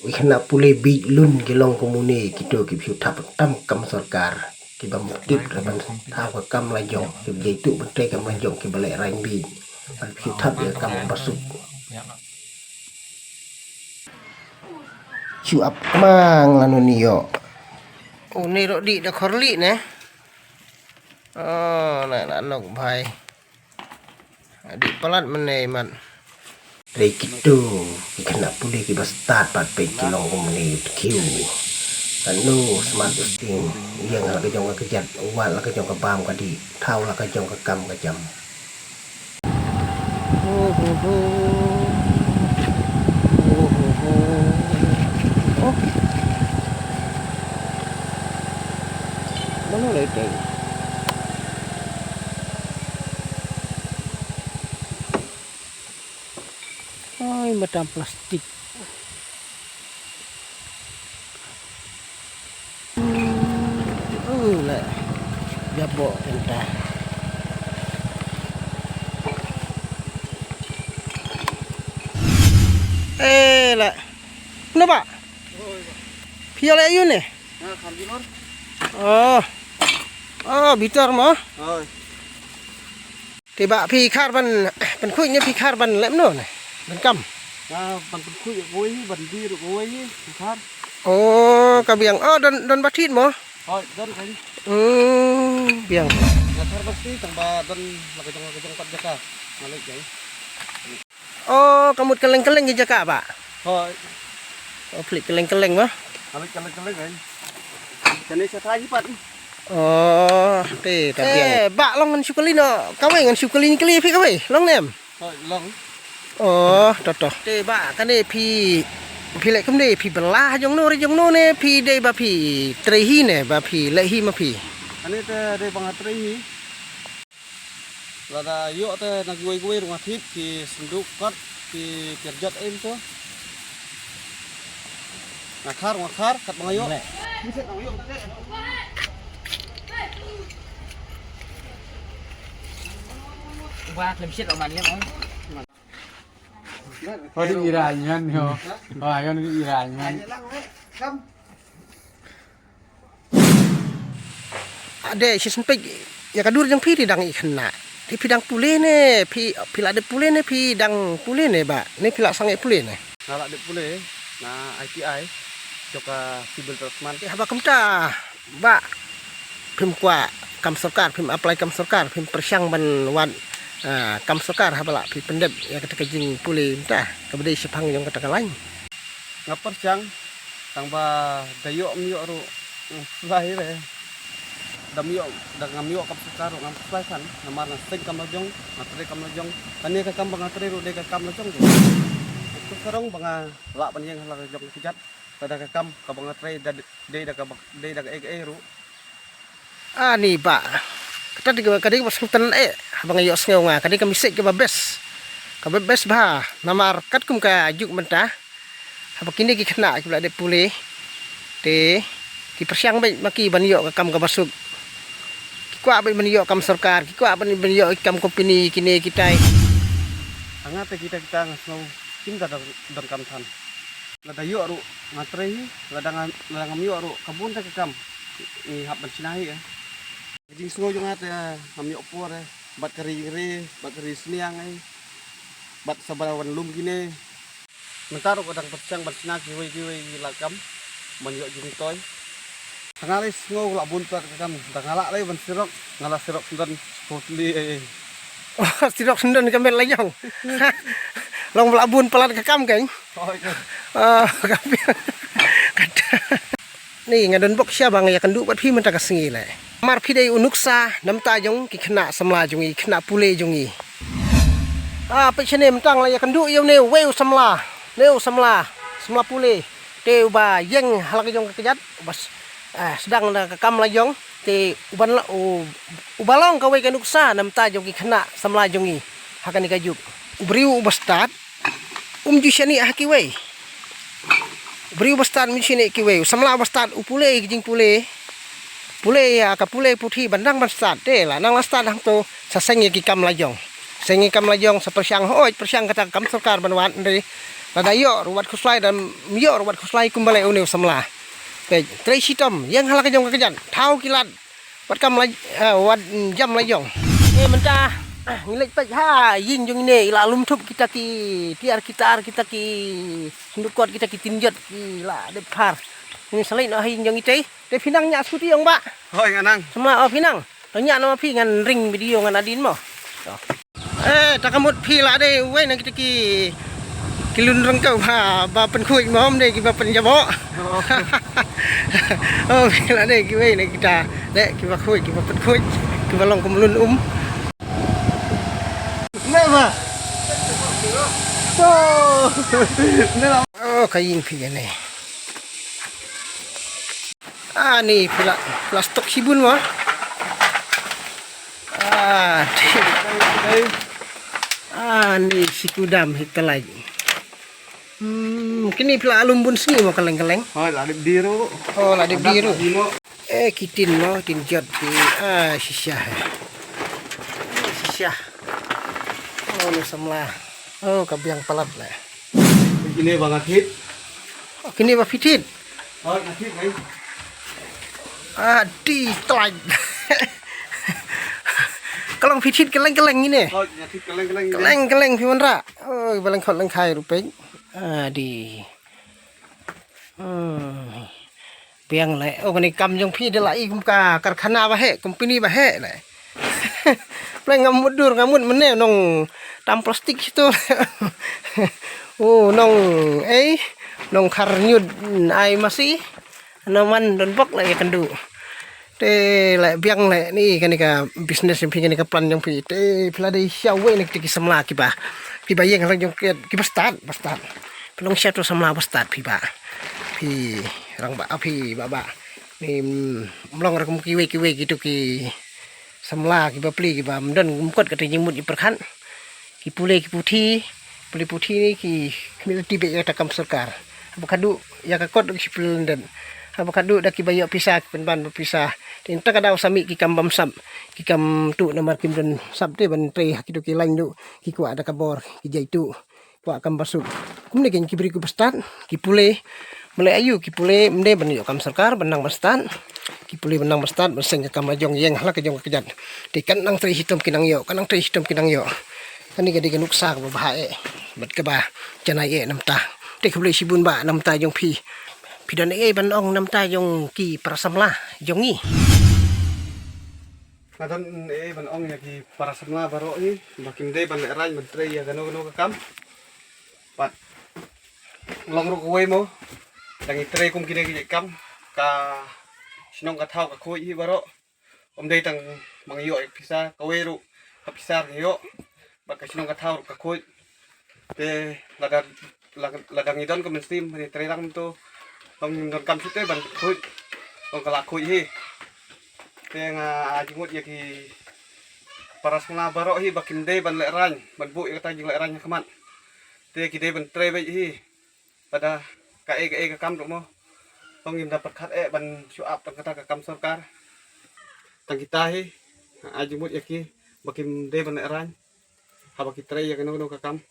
Wihna pule big lun gelong komune kita kipu tap tam kam sarkar kiba muktit raban tawa kam lajong kib jaitu betai kam lajong kibale rain bi al kipu tap ya kam basuk cu ap mang lanu niyo ni ro di da khorli ne na nok bhai di palat menai man dari gitu kena pulih kita start pat pe kilong komuni kiu anu smart usting yang la ka jong ka jat wa la ka jong ka bam ka di thau la ka jong ka kam ka jam mana le ay macam plastik lah jabok entah lah kenapa piala ayun nih bitar mah tiba pi karban pen kuitnya pi karban lem no nih ben kam ban kuit gối ban đi được gối khác kabiang don batit mo thôi dân cái biang là thar pasti tambah dan lagi pat jaka malik jadi kamut keleng-keleng di jaka pak thôi pelik keleng-keleng mah malik kan jadi saya tanya pat bak long ngan sukali no kawai ngan sukali kali phi kawai long nem thôi long toh bak kan phi lại không đi phi bala giống nô nè phi đây bà phi trei hi nè bà phi lại hi mà phi anh ấy đây bằng trei hi là yuk teh nak gue rumah tip di senduk kot di kerjat em tuh ngakar kat bang yuk bisa bang yuk qua làm shit ở màn nhé Thôi đi Iran nhan yo. Con đi Iran nhan. Ada si sempit ya kadur jang pi dang ikan na. Di pidang pule ne, pila de pule ne dang pule ne ba. Ne pila sangai pule ne. Nala de pule na ITI joka civil trustman. Ya ba kamta ba phim kwa kam sarkar phim apply kam sarkar phim persyang ban wan kam sarkar habala phi pendep ya kata kajing pule entah kabade sepang yang kata lain ngapar jang tambah dayok miyok ru lahir dam yuk ngam yuk kap sarkar ngam supply kan namar na sing kam lojong ngatre kam lojong tani ka kam ngatre ru de ka kam lojong itu sarong banga la pan yang la jong kijat pada ka kam ka banga tre de da ka ru ni ba kata kadi pas hutan abang ayok sengau nga kadi kami sik ke babes bah namar kat kum ka ajuk mentah apa kini ki kena ki de pule te ki persyang bai maki ban yok ka kam ka basuk ki kwa bai ban yok kam sarkar ki kwa ban yok kam company kini kita angat kita ngasno cinta dan kam than la dayok ru ngatre la ngam yok ru kabun ta ka kam ni hab ban sinahi jadi semua juga ada kami opor bat kari seniang bat sabarawan lum gini mentar kadang percang bat sinak kiwi lakam banyak jung toy tangalis ngau lak buntat kam tangalak lagi ban sirok ngalah sirok sendan putli sirok sendan kamel lajong long labun pelat ke kam keng nih ngadon bok sia bang ya kenduk bat phi mentak sengi le mar phi dei unuksa namta jong ki khna samla jongi khna pule jongi pe chene mentang la ya kenduk yo ne weu samla pule te ba yeng halak jong ke jat bas sedang ka kam la jong te uban la ubalong ka we ke nuksa namta jong ki khna samla jongi hakani ka juk ubriu ubastat ju shani haki we beri bastan misine kiwe samla bastan upule kijing pule ya ka pule puthi bandang bastan te la nang bastan hang to sa sengi ki kam lajong sa persyang hoi persyang kata kam sarkar banwan dari lada yo rubat kuslai dan yo rubat kuslai kumbale uniu samla pe tre sitom yang halak jong kejan thau kilat wat kam la wat jam la jong menta ngilek pek ha yin jong ne ila lum thup kita ki tiar kita ki sundukot kita ki tinjot ki la de phar ni salai no hin jong ite de pinang nya skuti jong ba Hoi nganang. samla pinang nya no pi ngan ring video ngan adin mo takamut pi la de we na kita ki kilun rong kau ba pen khuy mom de ki ba pen jabo oh la de ki we na kita de ki ba khuy ki ba pen khuy ki ba long kumlun Neva. Oh, kayin pi ni. Ni plastik sibun mo. Ni sikudam hitalay. Kini pila alumbun sini mo kaleng-kaleng. Hoi ladip biru. Oh, ladip biru. Kitin mo, tinjot di sisya. Sisya. Oh, ni samla. Oh, kabiang palat lah. Ini banget hit. Oh, kini ba fitit. Hoi hit guys. Di telag. Kalau fitit keleng-keleng ini. Hoi hit keleng-keleng. Keleng-keleng pi manra. Oh, baleng khot leng khai rupeng. Di. Piang le. Oh, kani kam jong pi de lai kum ka karkhana ba he, company ba he le. Pleng ngamut meneh nong tam plastik situ. Oh, nong nong karnyud ai masih naman don bok lagi kendu. Te le biang le ni kan ka bisnes yang pingin ka plan yang pi te pila de siawe ni ki samla ki ba. Pi ba yang rang jong ki ba start. Pelong sia tu samla ba start pi ba. Pi rang ba pi ba. Ni mlong ra kum ki we gitu ki samla ki ba pli ki ba mdon mkot ka te jimut i perkhan. Ki pule ki puthi ni ki community be ya takam sarkar. Abakadu ya ka kot ki pelenden. Abakadu dak ki bayo pisah penban berpisah. Tinta kada sami ki kam bamsam. Ki kam tu namar kim dan sabte ban tre kitu ki lain du. Ki ku ada kabor ki jaitu. Ku kam basuk. Kumne ken ki beri ku bestan ki pule mulai ayu ki pule mende ban yo kam sarkar benang bestan. Ki pule benang bestan beseng ka kam ajong yang halak ajong kejat. Tikan nang tre hitam kinang yo, kanang tre hitam kinang yo. Kani gadi ganuk sak ba bae. Bat ka ba janai namta. Te kule sibun ba namta jong pi. Pidan ban ong namta jong ki prasamla jongi. Kadon ban ong ya ki para samla baro ni bakim de ban ran mentre ya gano ka kam. Pat long ru kuwe mo. Dangi tre kum kine ki kam ka sinong ka thau ka khoi hi baro. Om de tang mangyo pisa kawe ru ka pisar yo. Baka sinong ka thau ka khoi. Te ladang idon ko menstim ni tre lang to. Ông don kam sute ban khoi. Ông kala khoi hi. Te nga ajimut ya ki para samla baro hi bakim de ban leran ban bu ya ta jing leran kaman. Te ki de ban tre be hi. Pada ka kam mo. Ông im dapat khat ban suap tang kata ka kam sarkar. Tang kita hi ajimut ya ki bakim de ban leran. Habaki tre ya kano ka kam.